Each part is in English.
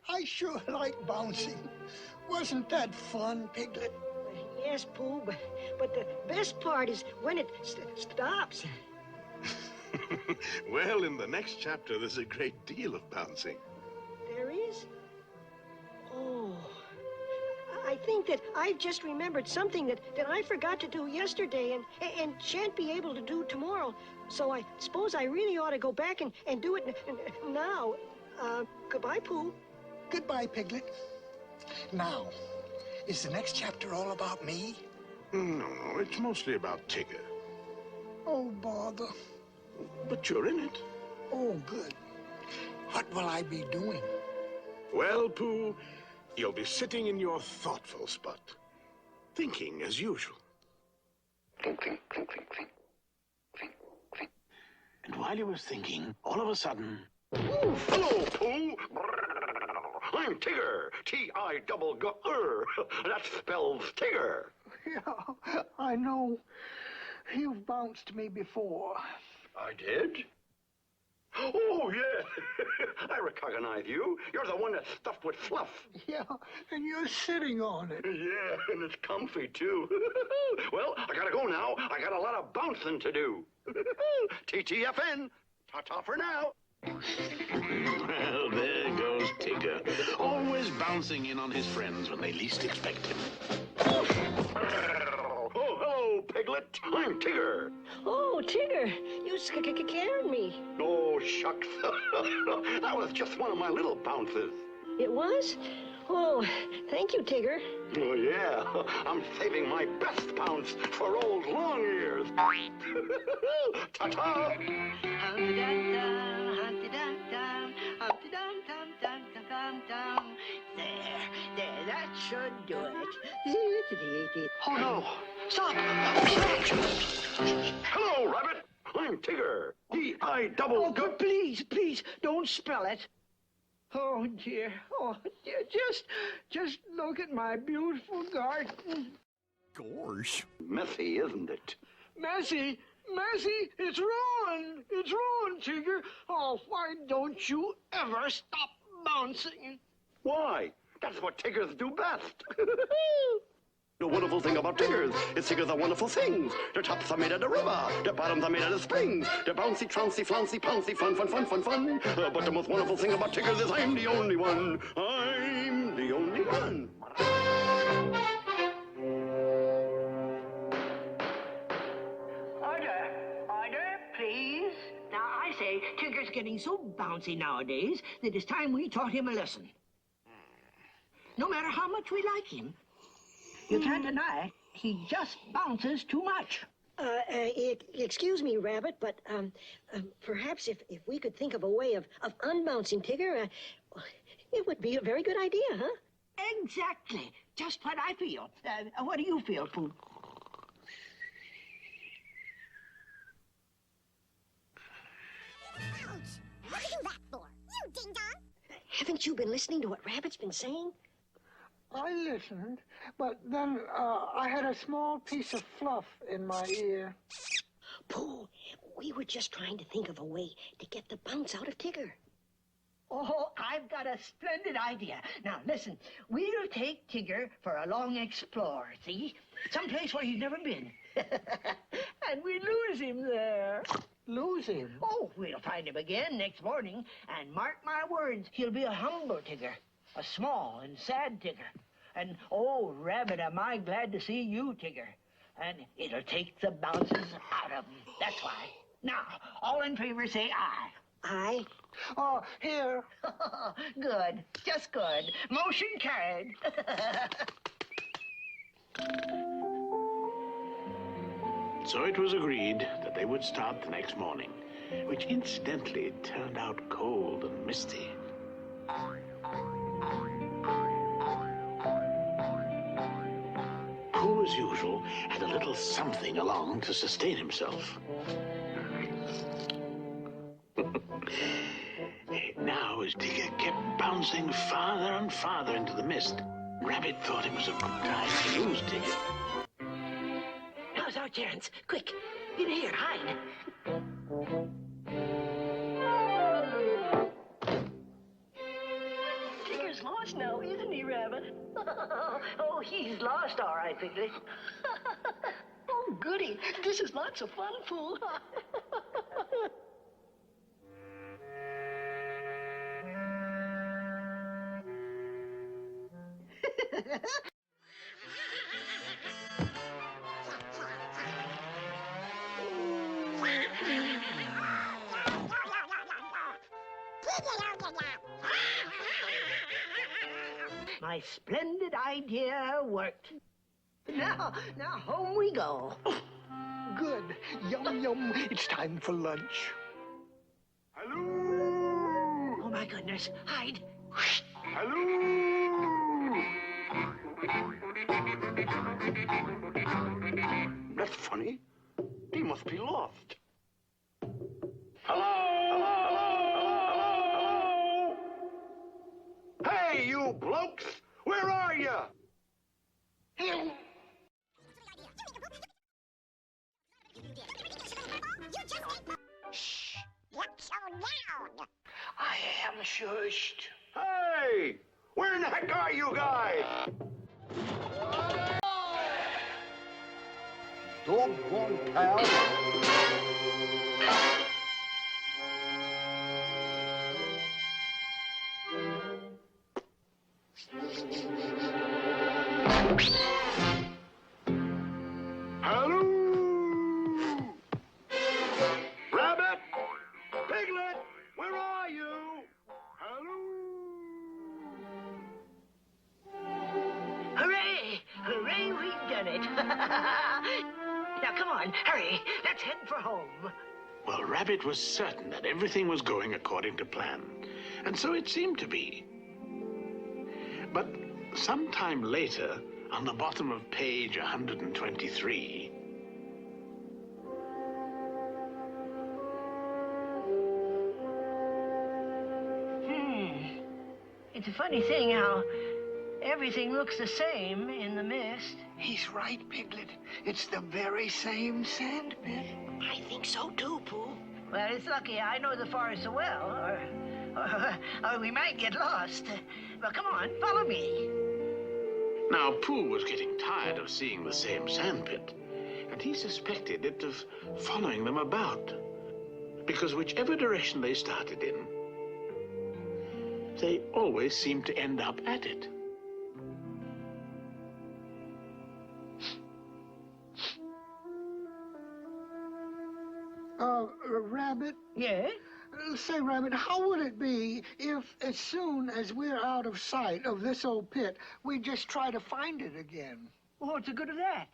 I sure like bouncing. Wasn't that fun, Piglet? Yes, Pooh, but the best part is when it stops. Well, in the next chapter, there's a great deal of bouncing. There is? Oh. I think that I've just remembered something that I forgot to do yesterday and shan't be able to do tomorrow. So I suppose I really ought to go back and do it now. Goodbye, Pooh. Goodbye, Piglet. Now, is the next chapter all about me? No, it's mostly about Tigger. Oh, bother. But you're in it. Oh, good. What will I be doing? Well, Pooh, you'll be sitting in your thoughtful spot, thinking as usual. Think, think, think, think, think. Think, think. And while he was thinking, all of a sudden... Ooh, hello, Pooh! I'm Tigger. T-I-double-G-R. That spells Tigger. Yeah, I know. You've bounced me before. I did? Oh, yeah. I recognize you. You're the one that's stuffed with fluff. Yeah, and you're sitting on it. Yeah, and it's comfy, too. Well, I gotta go now. I got a lot of bouncing to do. TTFN. Ta-ta for now. Well, there goes Tigger, always bouncing in on his friends when they least expect him. Oh, hello, Piglet. I'm Tigger. Oh, Tigger, you scared me. Oh, shucks. That was just one of my little bounces. It was? Oh, thank you, Tigger. Oh, yeah. I'm saving my best bounce for old long ears. Ta-ta. There, that should do it. Oh, no. Stop. Hello, Rabbit. I'm Tigger. T-I-double... Oh, but please, don't spell it. Oh, dear. Oh, dear. Just look at my beautiful garden. Gosh. Messy, isn't it? Messy, it's ruined. It's ruined, Tigger. Oh, why don't you ever stop bouncing? Why? That's what Tiggers do best. The wonderful thing about Tiggers is Tiggers are wonderful things. Their tops are made out of rubber, their bottoms are made out of springs. They're bouncy, trouncy, flouncy, pouncy, fun. But the most wonderful thing about Tiggers is I'm the only one. I'm the only one. Order, please. Now, I say, Tigger's getting so bouncy nowadays that it's time we taught him a lesson. No matter how much we like him, you can't deny he just bounces too much. Excuse me, Rabbit, but perhaps if we could think of a way of unbouncing Tigger, it would be a very good idea, huh? Exactly. Just what I feel. What do you feel, Pooh? Ouch! What are you that for? You ding-dong! Haven't you been listening to what Rabbit's been saying? I listened, but then I had a small piece of fluff in my ear. Pooh, we were just trying to think of a way to get the bounce out of Tigger. Oh, I've got a splendid idea. Now, listen, we'll take Tigger for a long explore, see? Someplace where he's never been. And we lose him there. Lose him? Oh, we'll find him again next morning, and mark my words, he'll be a humble Tigger, a small and sad Tigger. And, oh, Rabbit, am I glad to see you, Tigger. And it'll take the bounces out of him. That's why. Now, all in favor say aye. Aye. Oh, here. Good. Just good. Motion carried. So it was agreed that they would start the next morning, which incidentally turned out cold and misty. Pooh, as usual, had a little something along to sustain himself. Now, as Tigger kept bouncing farther and farther into the mist, Rabbit thought it was a good time to lose Tigger. Now's our chance. Quick, in here, hide. Rabbit's lost now, isn't he, Rabbit? Oh, he's lost, all right, Piglet. Oh, goody. This is lots of fun, Pooh. My splendid idea worked. Now home we go. Good. Yum, yum. It's time for lunch. Hello! Oh, my goodness. Hide. Hello! That's funny. He must be lost. Hello! Hey, you blokes! Where are you? Shh! What's so loud? I am shushed. Hey! Where in the heck are you guys? Doggone pal. Hello! Rabbit! Piglet! Where are you? Hello! Hooray! Hooray, we've done it. Now, come on, hurry. Let's head for home. Well, Rabbit was certain that everything was going according to plan, and so it seemed to be. But sometime later, on the bottom of page 123, It's a funny thing how everything looks the same in the mist. He's right, Piglet. It's the very same sand pit. I think so, too, Pooh. Well, it's lucky I know the forest so well, or we might get lost. Well, come on, follow me. now Pooh was getting tired of seeing the same sandpit, and he suspected it of following them about, because whichever direction they started in, they always seemed to end up at it. Rabbit? Yeah? Say, Rabbit, how would it be if, as soon as we're out of sight of this old pit, we just try to find it again? Well, what's the good of that?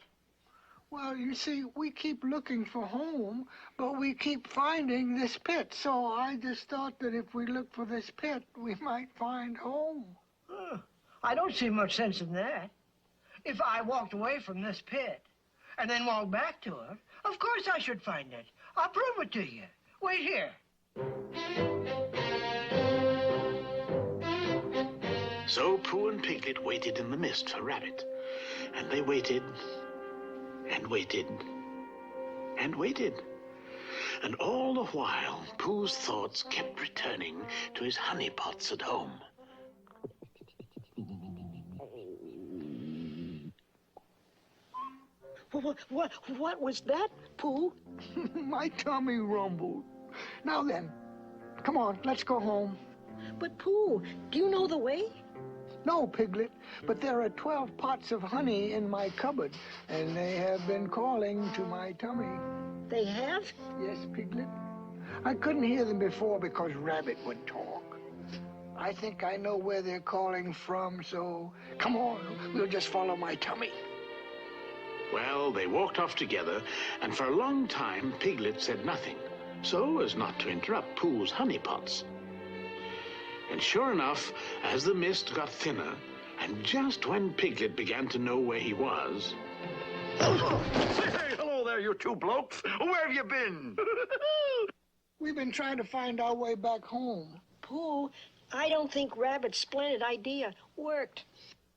Well, you see, we keep looking for home, but we keep finding this pit. So I just thought that if we look for this pit, we might find home. I don't see much sense in that. If I walked away from this pit and then walked back to it, of course I should find it. I'll prove it to you. Wait here. So Pooh and Piglet waited in the mist for Rabbit, and they waited and waited and waited. And all the while, Pooh's thoughts kept returning to his honey pots at home. What was that, Pooh? My tummy rumbled. Now then, come on, let's go home. But, Pooh, do you know the way? No, Piglet, but there are 12 pots of honey in my cupboard, and they have been calling to my tummy. They have? Yes, Piglet. I couldn't hear them before because Rabbit would talk. I think I know where they're calling from, so come on, we'll just follow my tummy. Well, they walked off together, and for a long time, Piglet said nothing, so as not to interrupt Pooh's honey pots. And sure enough, as the mist got thinner, and just when Piglet began to know where he was... Hey, hello there, you two blokes. Where have you been? We've been trying to find our way back home. Pooh, I don't think Rabbit's splendid idea worked.